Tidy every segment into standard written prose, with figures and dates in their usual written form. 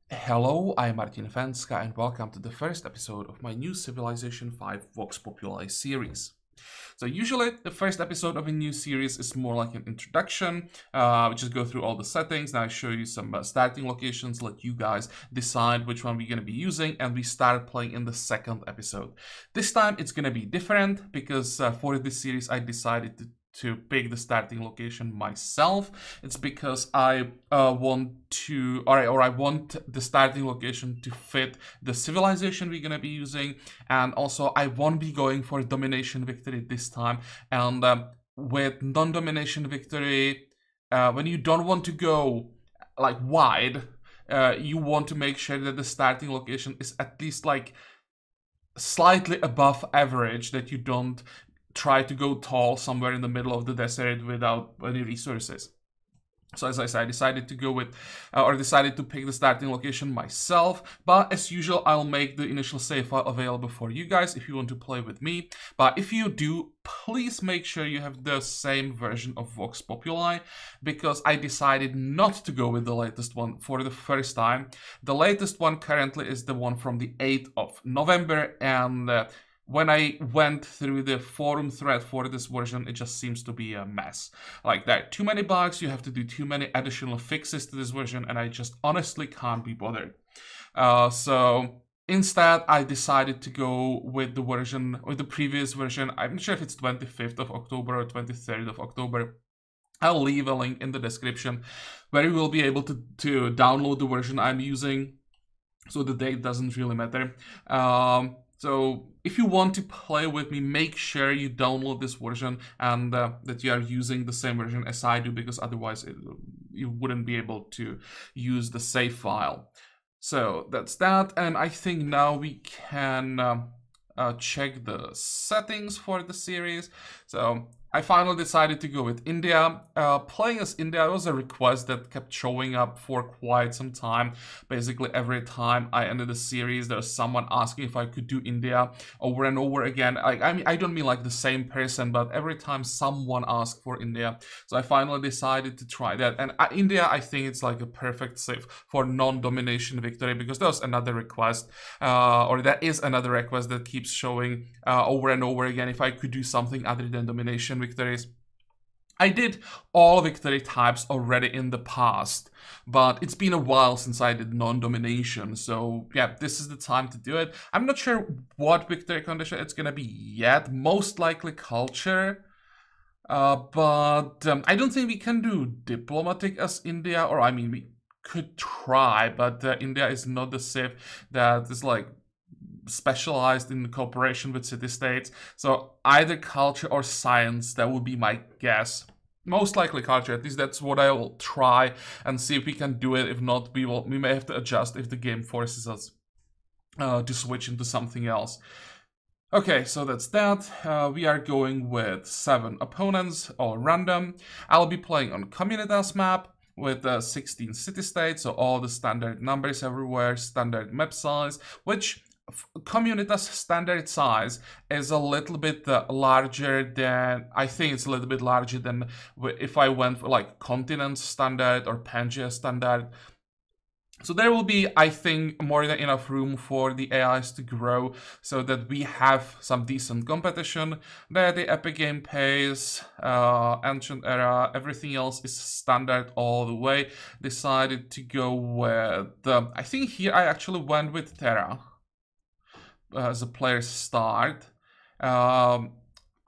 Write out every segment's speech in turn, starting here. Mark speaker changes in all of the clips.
Speaker 1: Hello, I'm Martin Fencka and welcome to the first episode of my new Civilization 5 Vox Populi series. So usually the first episode of a new series is more like an introduction. We just go through all the settings, and I show you some starting locations, let you guys decide which one we're going to be using, and we start playing in the second episode. This time it's going to be different because for this series I decided to pick the starting location myself. It's because I want the starting location to fit the civilization we're gonna be using, and also I won't be going for domination victory this time. And with non-domination victory, when you don't want to go like wide, you want to make sure that the starting location is at least like slightly above average, that you don't try to go tall somewhere in the middle of the desert without any resources. So as I said, I decided to go with, decided to pick the starting location myself, but as usual, I'll make the initial save file available for you guys if you want to play with me. But if you do, please make sure you have the same version of Vox Populi, because I decided not to go with the latest one for the first time. The latest one currently is the one from the 8th of November, and when I went through the forum thread for this version, it just seems to be a mess. Like, there are too many bugs, you have to do too many additional fixes to this version, and I just honestly can't be bothered. So instead, I decided to go with the previous version. I'm not sure if it's 25th of October or 23rd of October. I'll leave a link in the description where you will be able to download the version I'm using, so the date doesn't really matter. So if you want to play with me, make sure you download this version and that you are using the same version as I do, because otherwise you wouldn't be able to use the save file. So that's that, and I think now we can check the settings for the series. So I finally decided to go with India. Playing as India was a request that kept showing up for quite some time. Basically every time I ended the series, there was someone asking if I could do India over and over again. I mean, I don't mean like the same person, but every time someone asked for India. So I finally decided to try that. And India, I think it's like a perfect save for non-domination victory, because there was another request, or there is another request that keeps showing over and over again if I could do something other than domination victories. I did all victory types already in the past, but it's been a while since I did non-domination, so yeah, this is the time to do it. I'm not sure what victory condition it's gonna be yet, most likely culture, but I don't think we can do diplomatic as India, or I mean, we could try, but India is not the civ that is like specialized in cooperation with city-states. So either culture or science, that would be my guess. Most likely culture, at least that's what I will try and see if we can do it. If not, we may have to adjust if the game forces us to switch into something else. Okay, so that's that. We are going with 7 opponents, all random. I'll be playing on Communitas map with 16 city-states, so all the standard numbers everywhere, standard map size, which Communitas standard size is a little bit larger than, I think it's a little bit larger than if I went for like continent standard or Pangea standard. So there will be, I think, more than enough room for the AIs to grow so that we have some decent competition. There the epic game pace, ancient era, everything else is standard all the way. Decided to go with, I think here I actually went with Terra as a player start.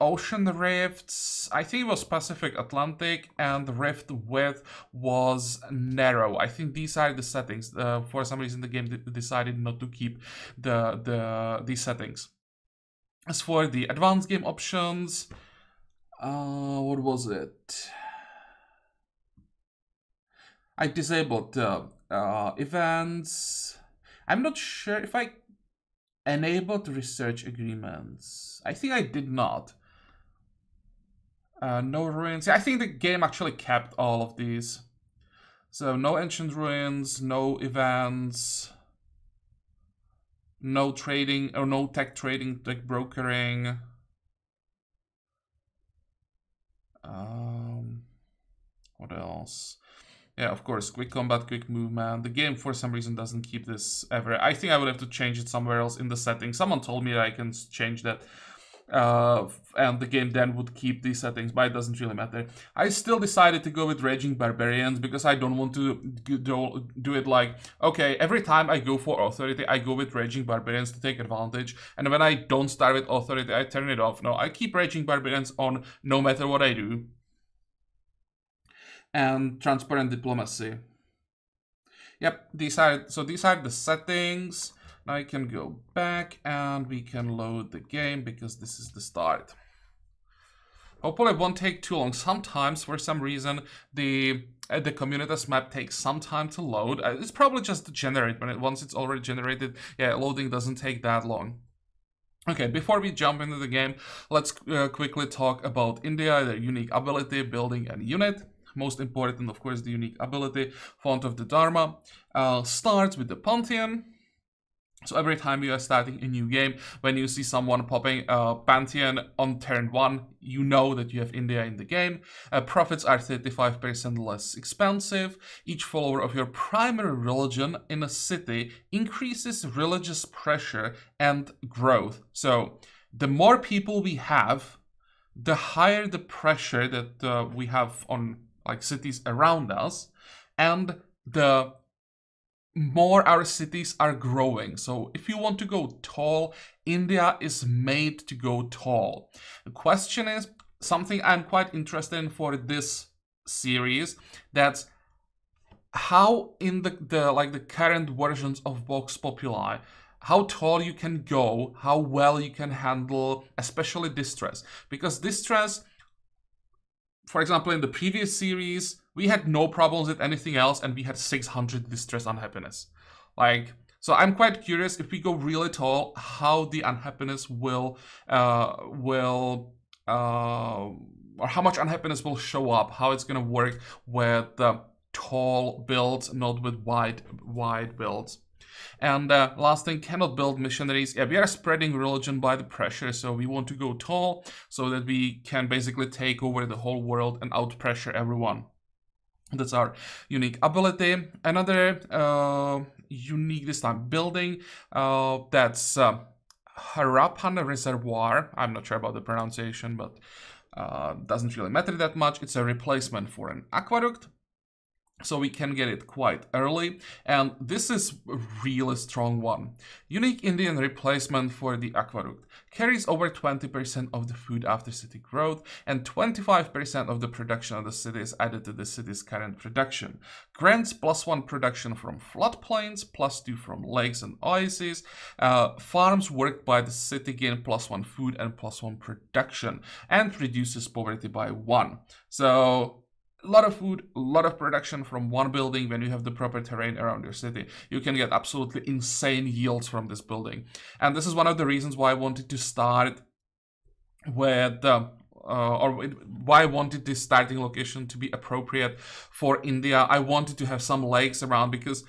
Speaker 1: Ocean rifts, I think it was Pacific Atlantic, and the rift width was narrow. I think these are the settings. For some reason the game decided not to keep these settings. As for the advanced game options, what was it? I disabled events. I'm not sure if I enabled research agreements. I think I did not. No ruins. I think the game actually kept all of these. So no ancient ruins, no events, no trading, or no tech trading, tech brokering. What else? Yeah, of course, quick combat, quick movement. The game for some reason doesn't keep this ever. I think I would have to change it somewhere else in the settings. Someone told me I can change that. And the game then would keep these settings, but it doesn't really matter. I still decided to go with Raging Barbarians because I don't want to do it like, okay, every time I go for Authority, I go with Raging Barbarians to take advantage, and when I don't start with Authority, I turn it off. No, I keep Raging Barbarians on no matter what I do. And Transparent Diplomacy. Yep, these are the settings. Now I can go back and we can load the game because this is the start. Hopefully it won't take too long. Sometimes, for some reason, the Communitas map takes some time to load. It's probably just to generate, but once it's already generated, yeah, loading doesn't take that long. Okay, before we jump into the game, let's quickly talk about India, their unique ability, building, and unit. Most important, of course, the unique ability, Font of the Dharma, starts with the Pantheon. So every time you are starting a new game, when you see someone popping Pantheon on turn 1, you know that you have India in the game. Profits are 35% less expensive. Each follower of your primary religion in a city increases religious pressure and growth. So the more people we have, the higher the pressure that we have on like cities around us, and the more our cities are growing. So if you want to go tall, India is made to go tall. The question is something I'm quite interested in for this series. That's how in the current versions of Vox Populi, how tall you can go, how well you can handle, especially distress. Because distress, for example, in the previous series, we had no problems with anything else, and we had 600 distress unhappiness. Like, so I'm quite curious if we go really tall, how the unhappiness will or how much unhappiness will show up, how it's gonna work with the tall builds, not with wide builds. And last thing, cannot build missionaries. Yeah, we are spreading religion by the pressure, so we want to go tall so that we can basically take over the whole world and out-pressure everyone. That's our unique ability. Another unique this time building, that's Harappan Reservoir. I'm not sure about the pronunciation, but doesn't really matter that much. It's a replacement for an aqueduct. So we can get it quite early, and this is a really strong one. Unique Indian replacement for the aqueduct. Carries over 20% of the food after city growth, and 25% of the production of the city is added to the city's current production. Grants +1 production from floodplains, +2 from lakes and oases. Farms worked by the city gain +1 food and +1 production, and reduces poverty by 1. So a lot of food, a lot of production from one building. When you have the proper terrain around your city, you can get absolutely insane yields from this building. And this is one of the reasons why I wanted to start with, why I wanted this starting location to be appropriate for India. I wanted to have some lakes around because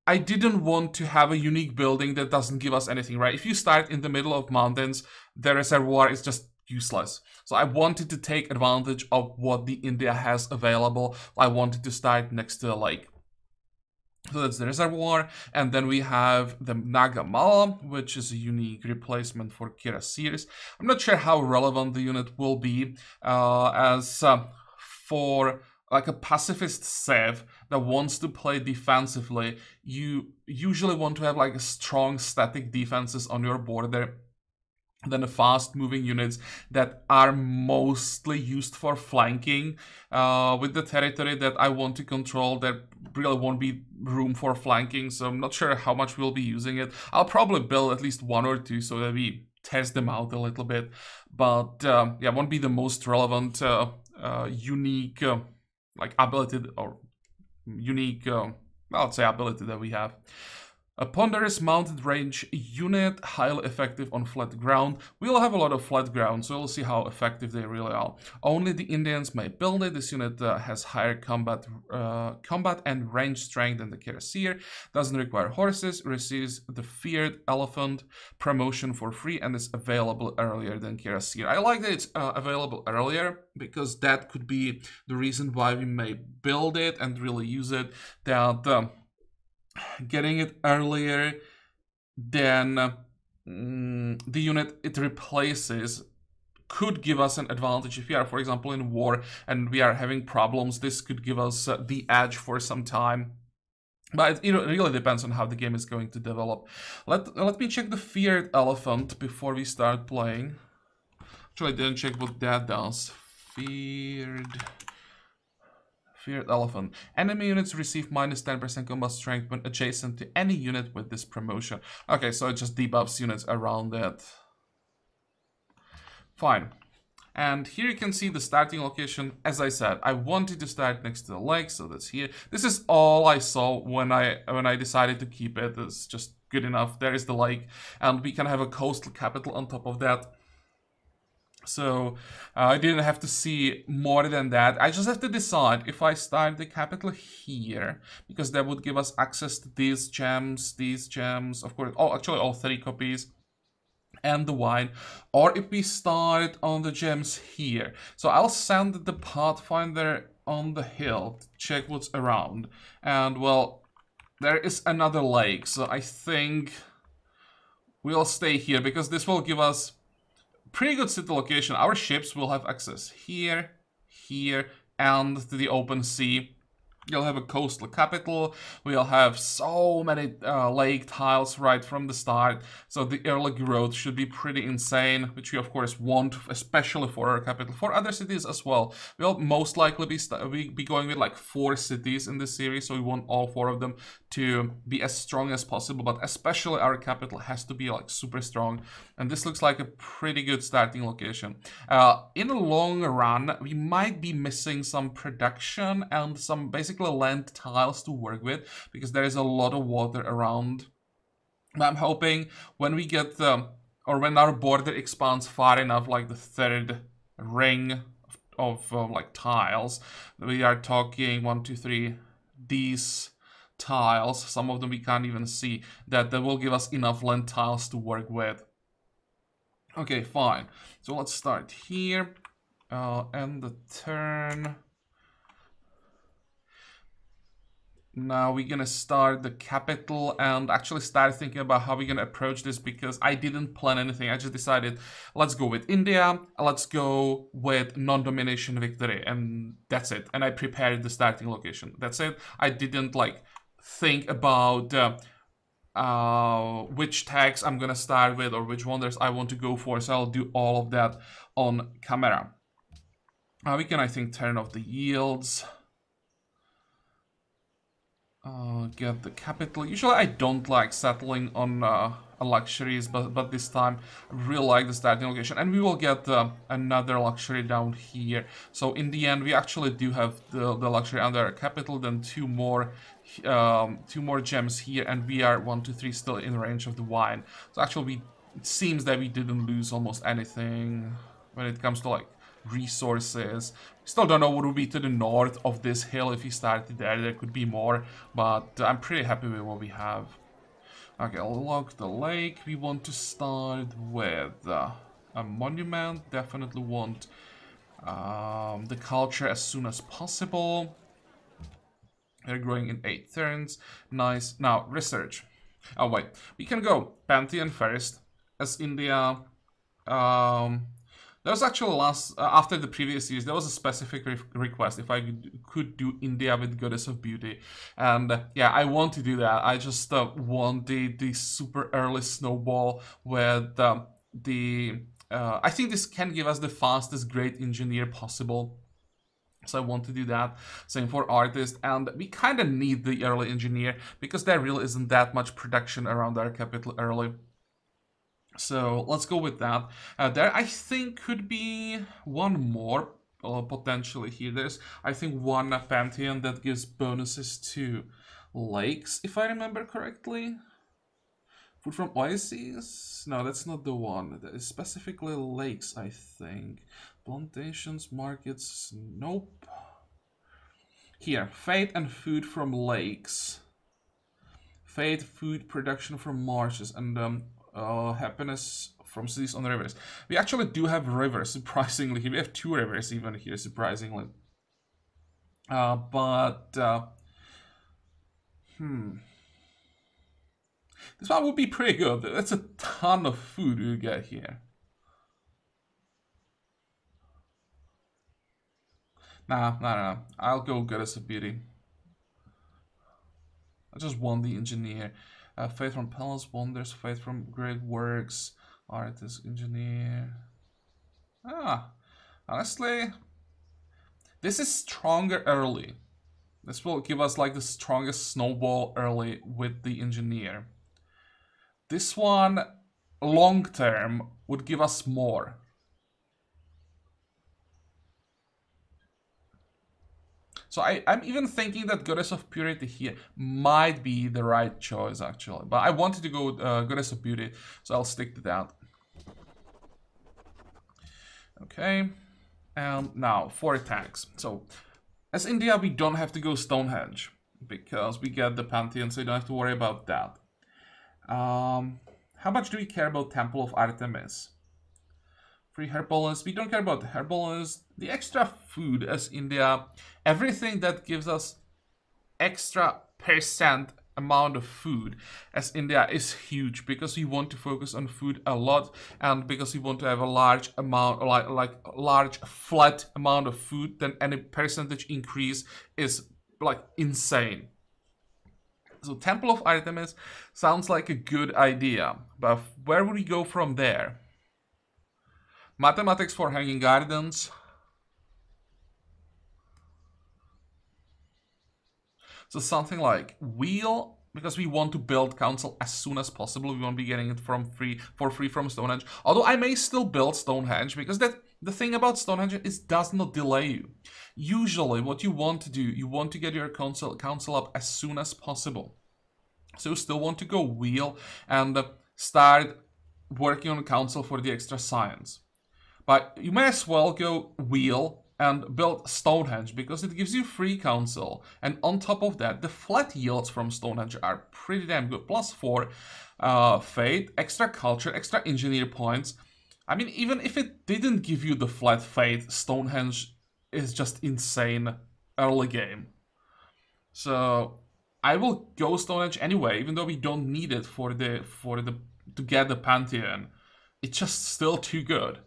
Speaker 1: I didn't want to have a unique building that doesn't give us anything, right? If you start in the middle of mountains, the reservoir is just useless. So I wanted to take advantage of what the India has available. I wanted to start next to a lake. So that's the reservoir, and then we have the Nagamala, which is a unique replacement for Kirasirs. I'm not sure how relevant the unit will be for like a pacifist Sev that wants to play defensively. You usually want to have like a strong static defenses on your border than the fast-moving units that are mostly used for flanking. With the territory that I want to control, there really won't be room for flanking, so I'm not sure how much we'll be using it. I'll probably build at least 1 or 2 so that we test them out a little bit, but yeah, won't be the most relevant unique like ability or unique, I'll say ability that we have. A ponderous mounted range unit, highly effective on flat ground. We'll have a lot of flat ground, so we'll see how effective they really are. Only the Indians may build it. This unit has higher combat and range strength than the Cuirassier. Doesn't require horses. Receives the feared elephant promotion for free and is available earlier than Cuirassier. I like that it's available earlier because that could be the reason why we may build it and really use it. That getting it earlier than the unit it replaces could give us an advantage. If we are, for example, in war and we are having problems, this could give us the edge for some time. But it really depends on how the game is going to develop. Let me check the feared elephant before we start playing. Actually, I didn't check what that does. Feared elephant. Enemy units receive minus 10% combat strength when adjacent to any unit with this promotion. Okay, so it just debuffs units around it. Fine. And here you can see the starting location. As I said, I wanted to start next to the lake, so that's here. This is all I saw when I decided to keep it. It's just good enough. There is the lake, and we can have a coastal capital on top of that. So I didn't have to see more than that. I just have to decide if I start the capital here, because that would give us access to these gems, of course. Oh, actually all 3 copies. And the wine, or if we start on the gems here. So I'll send the Pathfinder on the hill to check what's around. And well, there is another lake, so I think we'll stay here because this will give us pretty good city location. Our ships will have access here, here, and to the open sea. You'll have a coastal capital. We'll have so many lake tiles right from the start. So the early growth should be pretty insane, which we of course want, especially for our capital. For other cities as well. We'll most likely be going with like 4 cities in this series. So we want all 4 of them to be as strong as possible. But especially our capital has to be like super strong. And this looks like a pretty good starting location. In the long run, we might be missing some production and some basically land tiles to work with because there is a lot of water around. I'm hoping when we get or when our border expands far enough, like the 3rd ring of like tiles, we are talking 1, 2, 3 these tiles, some of them we can't even see, that will give us enough land tiles to work with. Okay, fine. So let's start here. End the turn. Now we're gonna start the capital and actually start thinking about how we're gonna approach this because I didn't plan anything. I just decided, let's go with India, let's go with non-domination victory, and that's it. And I prepared the starting location. That's it. I didn't like think about which tags I'm gonna start with or which wonders I want to go for. So I'll do all of that on camera. We can, I think, turn off the yields. Get the capital. Usually I don't like settling on luxuries, but this time I really like the starting location. And we will get another luxury down here. So in the end, we actually do have the luxury under our capital, then 2 more gems here, and we are 1, 2, 3 still in range of the wine. So actually it seems that we didn't lose almost anything when it comes to like resources. Still don't know what would be to the north of this hill. If we started there, there could be more, but I'm pretty happy with what we have. Okay, I'll log the lake. We want to start with a monument. Definitely want the culture as soon as possible. They're growing in 8 turns. Nice. Now, research. Oh, wait. We can go Pantheon first, as India. There was actually after the previous series, there was a specific request if I could do India with Goddess of Beauty. And yeah, I want to do that. I just want the super early snowball with I think this can give us the fastest great engineer possible. So I want to do that. Same for artist. And we kind of need the early engineer because there really isn't that much production around our capital early. So let's go with that. There, I think, could be one more potentially here. There's, I think, one Pantheon that gives bonuses to lakes, if I remember correctly. Food from oases? No, that's not the one. That is specifically lakes, I think. Plantations, markets, nope. Here, faith and food from lakes. Faith, food, production from marshes, and happiness from cities on the rivers. We actually do have rivers, surprisingly. We have 2 rivers even here, surprisingly. This one would be pretty good. That's a ton of food you get here. Nah. I'll go Goddess of Beauty. I just want the engineer. Faith from Palace Wonders, faith from Great Works, artist, engineer. Honestly, this is stronger early. This will give us like the strongest snowball early with the engineer. This one, long term, would give us more. So I'm even thinking that Goddess of Purity here might be the right choice, actually. But I wanted to go Goddess of Beauty, so I'll stick to that. Okay. And now, for attacks. So, as India, we don't have to go Stonehenge, because we get the Pantheon, so you don't have to worry about that. How much do we care about Temple of Artemis? Free herbalist. We don't care about the herbalist. The extra food as India. Everything that gives us extra percent amount of food as India is huge, because we want to focus on food a lot, and because we want to have a large amount, like large flat amount of food, then any percentage increase is like insane. So Temple of Artemis sounds like a good idea, but where would we go from there? Mathematics for Hanging Gardens. So something like wheel, because we want to build council as soon as possible. We won't be getting it for free from Stonehenge. Although I may still build Stonehenge, because the thing about Stonehenge is it does not delay you. Usually what you want to do, you want to get your council up as soon as possible. So you still want to go wheel and start working on council for the extra science. But you may as well go wheel and build Stonehenge, because it gives you free council. And on top of that, the flat yields from Stonehenge are pretty damn good. +4 faith, extra culture, extra engineer points. I mean, even if it didn't give you the flat faith, Stonehenge is just insane early game. So I will go Stonehenge anyway, even though we don't need it to get the Pantheon. It's just still too good.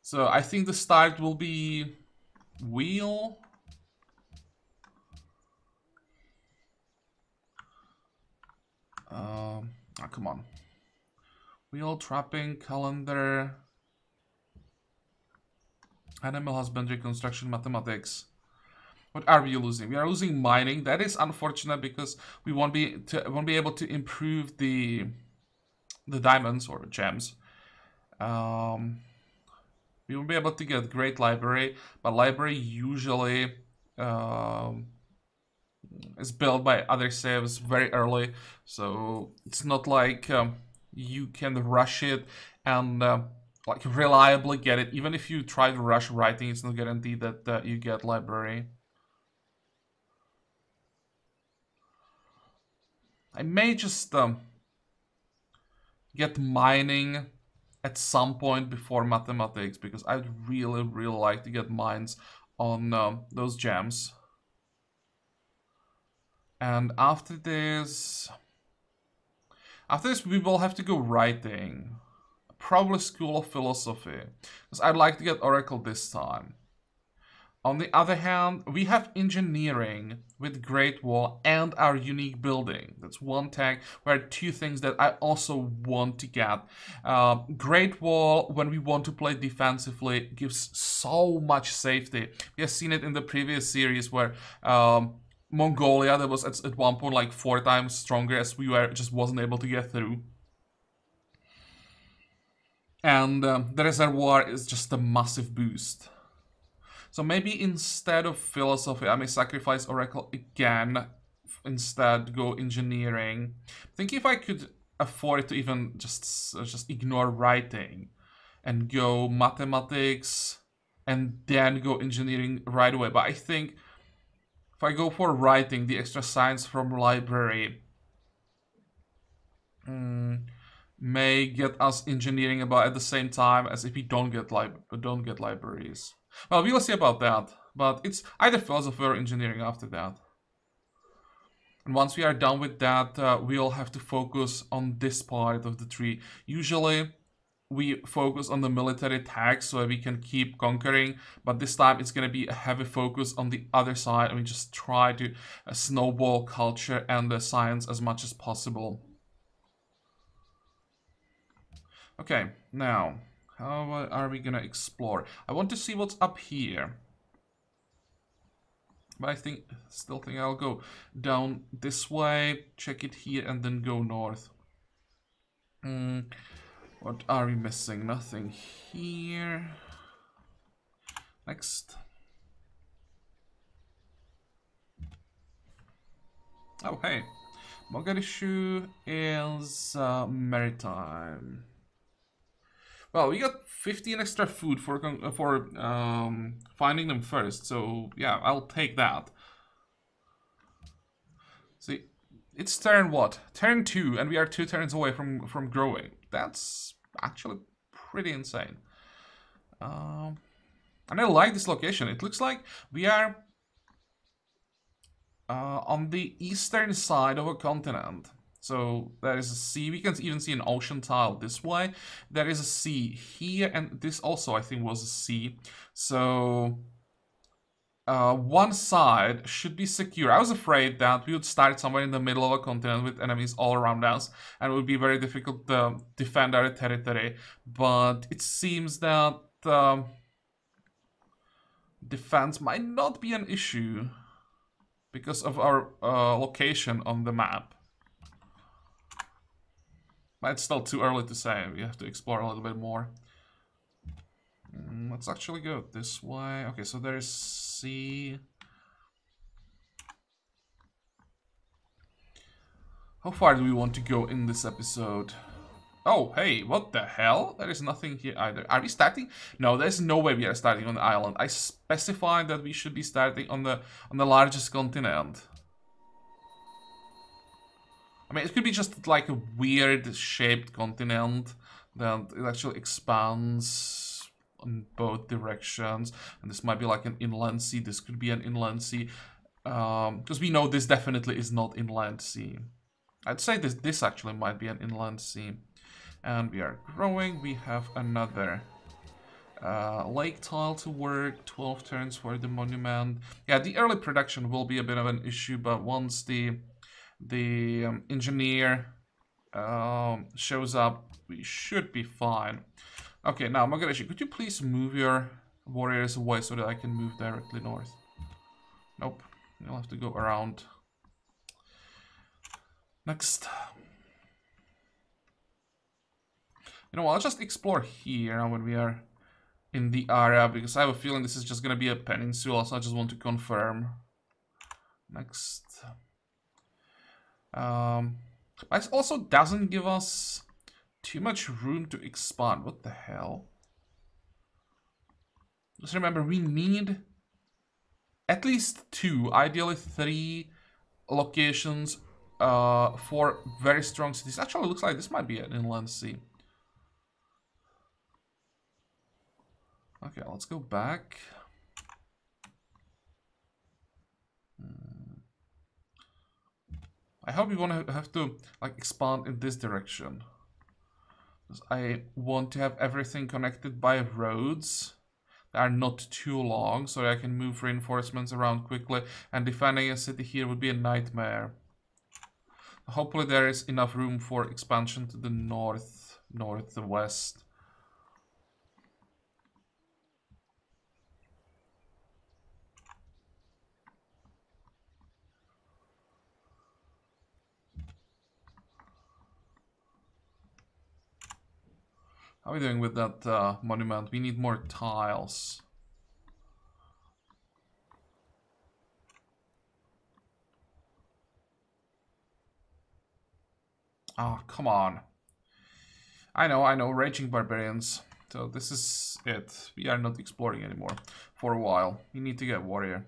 Speaker 1: So I think the start will be wheel. Come on. Wheel, trapping, calendar, animal husbandry, construction, mathematics. What are we losing? We are losing mining. That is unfortunate, because we won't be able to improve the diamonds or gems. We won't be able to get great library, but library usually is built by other saves very early, so it's not like you can rush it and like reliably get it. Even if you try to rush writing, it's not guaranteed that you get library. I may just get mining at some point before mathematics, because I'd really like to get mines on those gems. And after this we will have to go writing. Probably School of Philosophy, because I'd like to get Oracle this time. On the other hand, we have engineering with Great Wall and our unique building. That's one tag. There are 2 things that I also want to get. Great Wall, when we want to play defensively, gives so much safety. We have seen it in the previous series where Mongolia, that was at one point like 4 times stronger, as we just wasn't able to get through. And the reservoir is just a massive boost. So maybe instead of philosophy, I may sacrifice Oracle again. Instead, go engineering. I think if I could afford to even just ignore writing and go mathematics and then go engineering right away. But I think if I go for writing, the extra science from library may get us engineering about at the same time as if we don't get libraries. Well, we'll see about that. But it's either philosophy or engineering after that. And once we are done with that, we'll have to focus on this part of the tree. Usually, we focus on the military tax so that we can keep conquering, but this time it's going to be a heavy focus on the other side, and we just try to snowball culture and the science as much as possible. Okay, now, how are we going to explore? I want to see what's up here. But I still think I'll go down this way, check it here, and then go north. What are we missing? Nothing here. Next. Oh, hey. Mogadishu is maritime. Well, we got 15 extra food for finding them first, so yeah, I'll take that. See, it's turn what? Turn 2, and we are 2 turns away from growing. That's actually pretty insane. And I like this location. It looks like we are on the eastern side of a continent. So there is a sea. We can even see an ocean tile this way. There is a sea here, and this also I think was a sea. So one side should be secure. I was afraid that we would start somewhere in the middle of a continent with enemies all around us, and it would be very difficult to defend our territory. But it seems that defense might not be an issue because of our location on the map. But it's still too early to say. We have to explore a little bit more. Let's actually go this way. Okay, so there's sea. How far do we want to go in this episode? Oh, hey, what the hell? There is nothing here either. Are we starting? No, there's no way we are starting on the island. I specified that we should be starting on the largest continent. I mean, it could be just like a weird shaped continent that it actually expands on both directions. And this might be like an inland sea. This could be an inland sea. Because we know this definitely is not inland sea. I'd say this actually might be an inland sea. And we are growing. We have another lake tile to work. 12 turns for the monument. Yeah, the early production will be a bit of an issue, but once the engineer shows up, we should be fine. Okay, now Mogadishu, could you please move your warriors away so that I can move directly north? Nope, you'll have to go around. Next. You know, I'll just explore here when we are in the area, because I have a feeling this is just going to be a peninsula, so I just want to confirm. Next. It also doesn't give us too much room to expand. What the hell? Just remember, we need at least 2, ideally 3 locations for very strong cities. Actually, it looks like this might be an inland sea. Okay, let's go back. I hope you won't have to like expand in this direction. Because I want to have everything connected by roads that are not too long, so I can move reinforcements around quickly, and defending a city here would be a nightmare. Hopefully there is enough room for expansion to the north, northwest. How are we doing with that monument? We need more tiles. Ah, come on. I know, raging barbarians. So this is it. We are not exploring anymore for a while. We need to get warrior.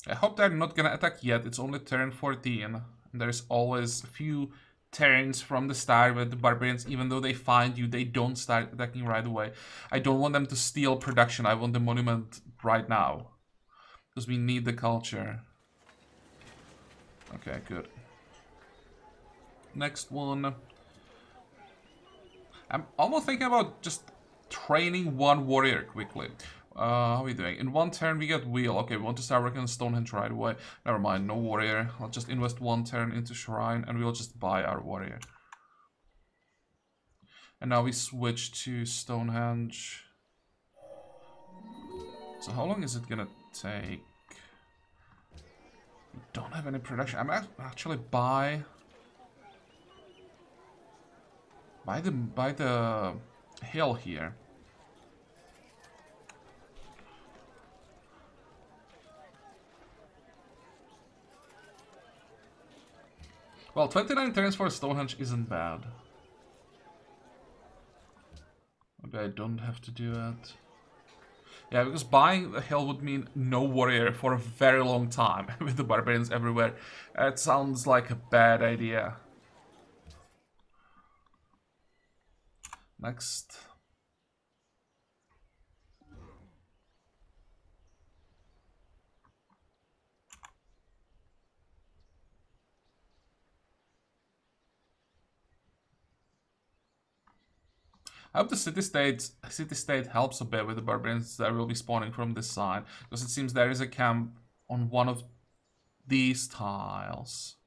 Speaker 1: I hope they're not gonna attack yet. It's only turn 14. And there's always a few turns from the start with the barbarians, even though they find you, they don't start attacking right away. I don't want them to steal production. I want the monument right now. Because we need the culture. Okay, good. Next one. I'm almost thinking about just training one warrior quickly. How are we doing? In one turn we get wheel. Okay, we want to start working on Stonehenge right away. Never mind, no warrior. I'll just invest one turn into Shrine and we'll just buy our warrior. And now we switch to Stonehenge. So how long is it gonna take? We don't have any production. I'm actually buy the hill here. Well, 29 turns for Stonehenge isn't bad. Maybe I don't have to do it. Yeah, because buying the hill would mean no warrior for a very long time with the barbarians everywhere. It sounds like a bad idea. Next. I hope the city-state helps a bit with the barbarians that will be spawning from this side, because it seems there is a camp on one of these tiles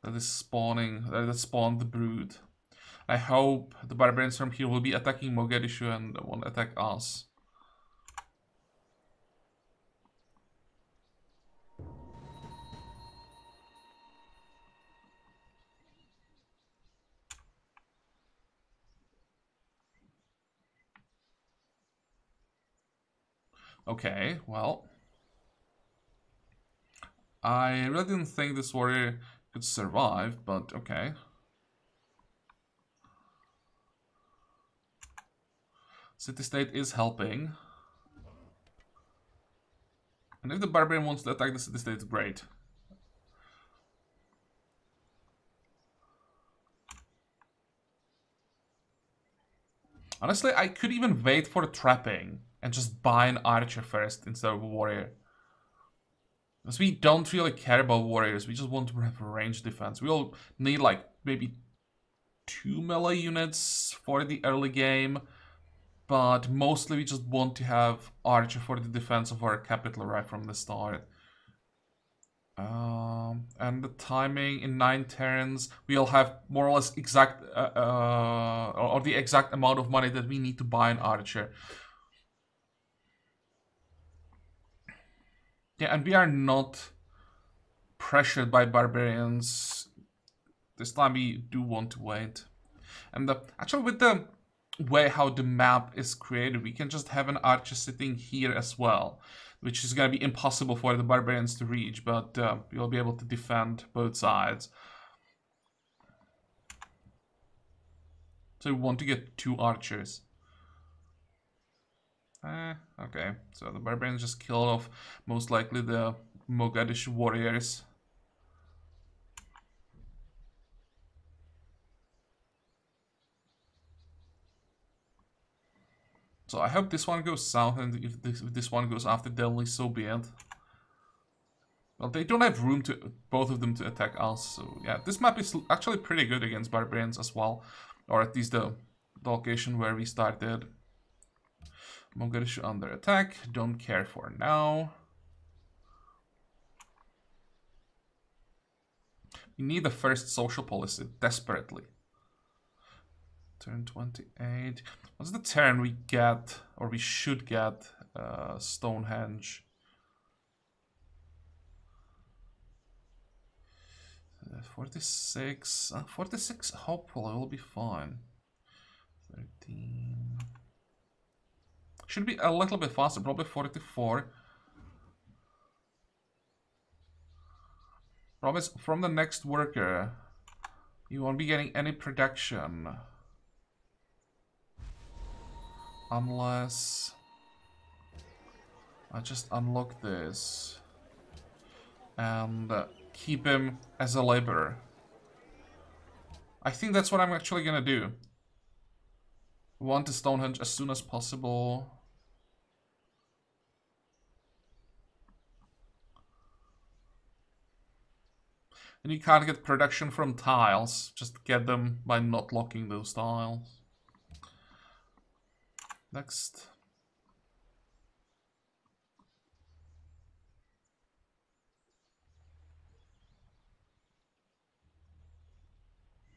Speaker 1: that is spawning, that spawned the brood. I hope the barbarians from here will be attacking Mogadishu and won't attack us. Okay, well, I really didn't think this warrior could survive, but okay. City-state is helping. And if the barbarian wants to attack the city-state, great. Honestly, I could even wait for trapping and just buy an archer first instead of a warrior. Because we don't really care about warriors, we just want to have range defense. We'll need like maybe 2 melee units for the early game, but mostly we just want to have archer for the defense of our capital right from the start. And the timing in 9 turns, we'll have more or less exact, or the exact amount of money that we need to buy an archer. Yeah, and we are not pressured by barbarians. This time we do want to wait. And actually with the way how the map is created, we can just have an archer sitting here as well, which is going to be impossible for the barbarians to reach, but we'll be able to defend both sides. So we want to get 2 archers. Okay, so the barbarians just killed off most likely the Mogadishu warriors. So I hope this one goes south, and if this one goes after Delhi, so be it. Well, they don't have room to both of them to attack us, so yeah, this map is actually pretty good against barbarians as well, or at least the location where we started. Mogadishu under attack, don't care for now. We need the first social policy desperately. Turn 28. What's the turn we get, or we should get, Stonehenge? 46. 46 hopefully will be fine. 13. Should be a little bit faster, probably 44. Promise from the next worker, you won't be getting any production. Unless I just unlock this and keep him as a laborer. I think that's what I'm actually gonna do. Want the Stonehenge as soon as possible. And you can't get production from tiles. Just get them by not locking those tiles. Next.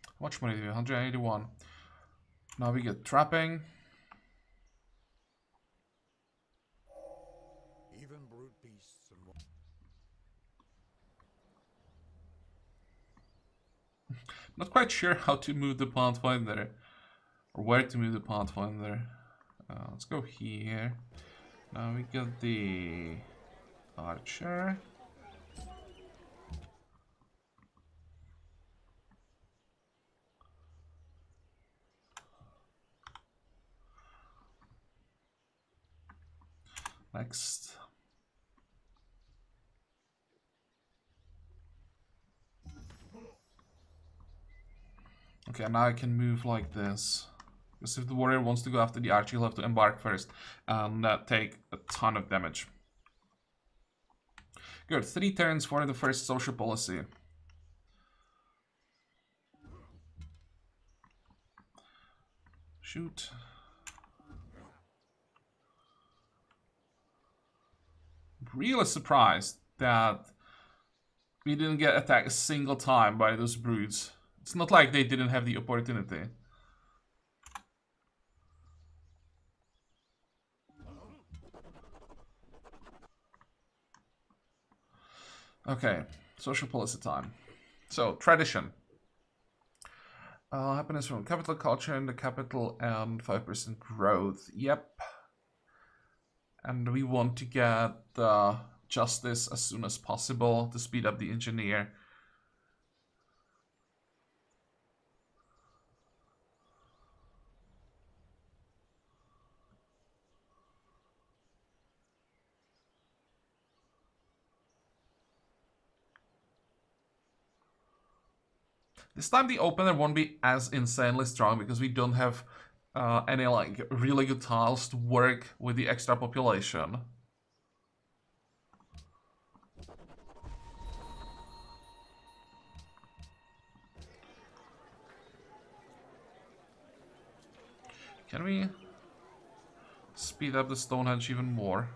Speaker 1: How much money do we have? 181. Now we get trapping.
Speaker 2: Even brute beasts and
Speaker 1: Not quite sure how to move the Pathfinder. Or where to move the Pathfinder. Let's go here. Now we got the archer. Next. Okay, now I can move like this. Because if the warrior wants to go after the archer, he'll have to embark first and take a ton of damage. Good, 3 turns for the first social policy. Shoot. Really surprised that we didn't get attacked a single time by those brutes. It's not like they didn't have the opportunity. Okay, social policy time. So, tradition. Happiness from capital culture in the capital and 5% growth. Yep. And we want to get justice as soon as possible to speed up the engineer. This time the opener won't be as insanely strong because we don't have any like really good tiles to work with the extra population. Can we speed up the Stonehenge even more?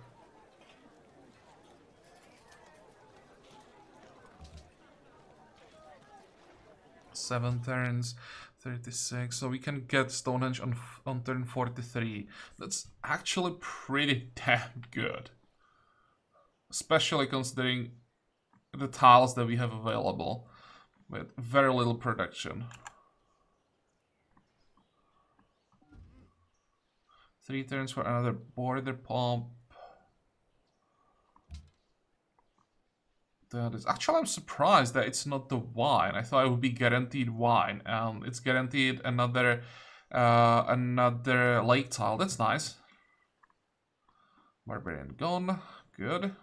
Speaker 1: Seven turns, 36. So we can get Stonehenge on turn 43. That's actually pretty damn good. Especially considering the tiles that we have available with very little production. 3 turns for another border pump. That is actually, I'm surprised that it's not the wine. I thought it would be guaranteed wine. It's guaranteed another lake tile. That's nice. Barbarian gone. Good.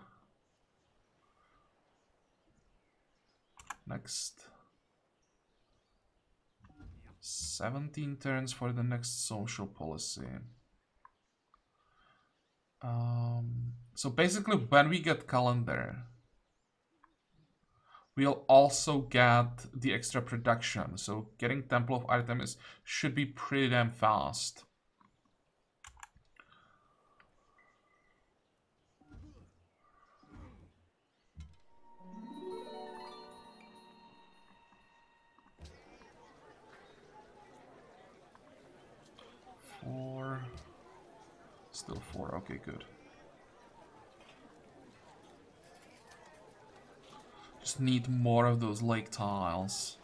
Speaker 1: Next. 17 turns for the next social policy. So basically, when we get calendar, we'll also get the extra production. So getting Temple of Artemis should be pretty damn fast. Four. Still 4. Okay, good. Just need more of those lake tiles.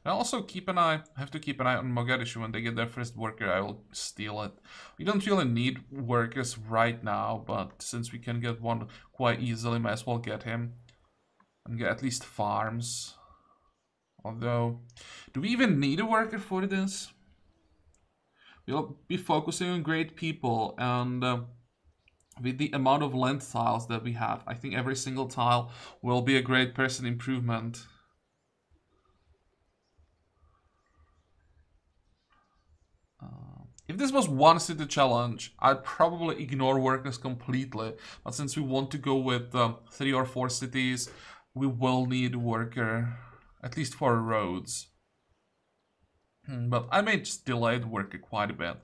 Speaker 1: I also keep an eye, have to keep an eye on Mogadishu. When they get their first worker, I will steal it. We don't really need workers right now, but since we can get one quite easily, might as well get him. And get at least farms. Although, do we even need a worker for this? We'll be focusing on great people, and with the amount of land tiles that we have, I think every single tile will be a great person improvement. If this was one city challenge, I'd probably ignore workers completely. But since we want to go with 3 or 4 cities, we will need a worker, at least for roads. But I may just delay the worker quite a bit.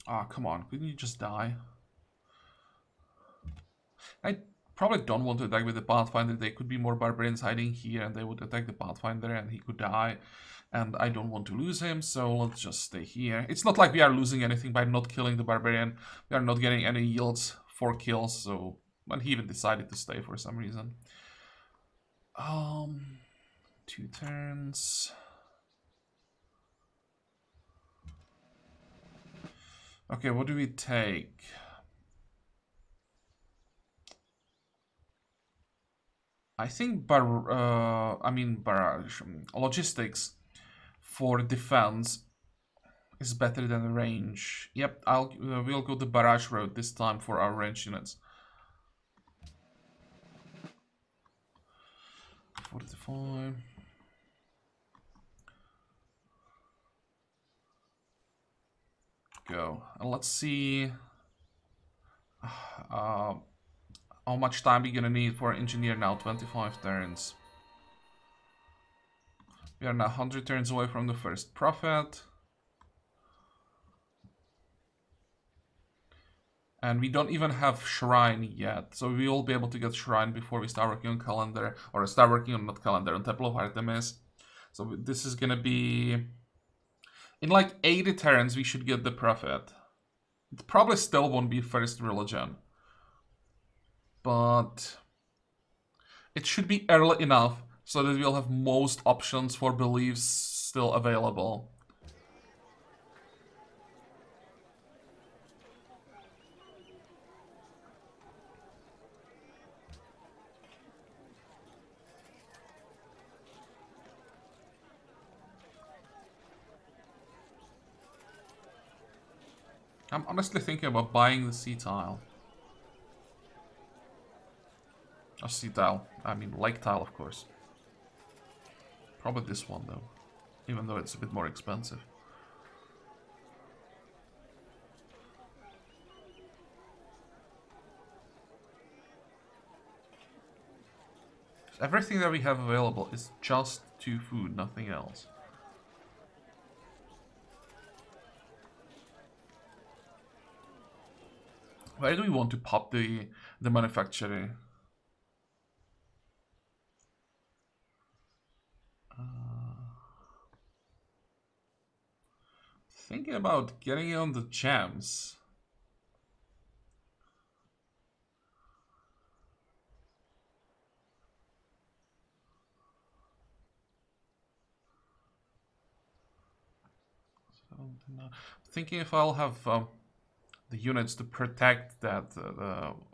Speaker 1: Ah, come on, couldn't you just die? I probably don't want to attack with the Pathfinder. There could be more barbarians hiding here and they would attack the Pathfinder and he could die. And I don't want to lose him, so let's just stay here. It's not like we are losing anything by not killing the barbarian. We are not getting any yields for kills, so... But he even decided to stay for some reason. 2 turns. Okay, what do we take? I think barrage, logistics for defense is better than range. Yep, we'll go the barrage road this time for our range units. 45. Go. And let's see how much time we're gonna need for engineer now. 25 turns. We are now 100 turns away from the first prophet. And we don't even have shrine yet, so we will be able to get shrine before we start working on calendar, or start working on, not calendar, on Temple of Artemis. So this is gonna be... In like 80 turns we should get the prophet. It probably still won't be first religion. But it should be early enough so that we'll have most options for beliefs still available. I'm honestly thinking about buying the sea tile. Oh, sea tile. I mean, lake tile, of course. Probably this one, though. Even though it's a bit more expensive. Everything that we have available is just 2 food, nothing else. Where do we want to pop the manufacturing? Thinking about getting on the gems. Thinking if I'll have the units to protect that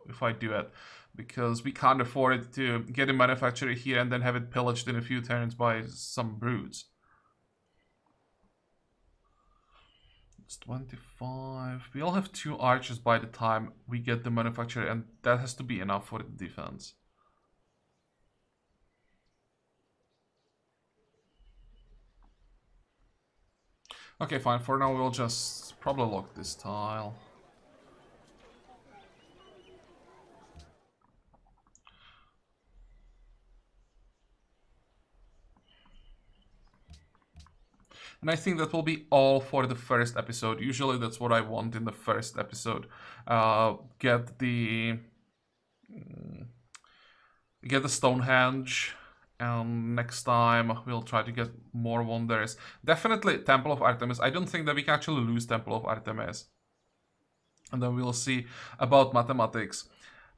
Speaker 1: if I do it, because we can't afford to get a manufacturer here and then have it pillaged in a few turns by some brutes. It's 25. We'll have 2 archers by the time we get the manufacturer, and that has to be enough for the defense. Okay, fine. For now, we'll just probably lock this tile. And I think that will be all for the first episode. Usually that's what I want in the first episode. Get the Stonehenge. And next time we'll try to get more wonders. Definitely Temple of Artemis. I don't think that we can actually lose Temple of Artemis. And then we'll see about mathematics.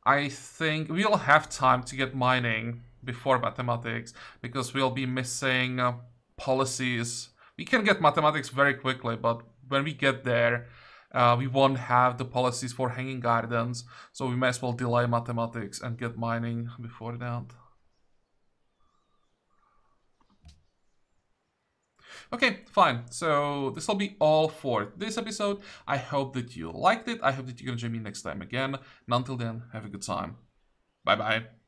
Speaker 1: I think we'll have time to get mining before mathematics, because we'll be missing policies. We can get mathematics very quickly, but when we get there, we won't have the policies for hanging gardens, so we may as well delay mathematics and get mining before that. Okay, fine. So this will be all for this episode. I hope that you liked it. I hope that you're gonna join me next time again. And until then, have a good time. Bye bye.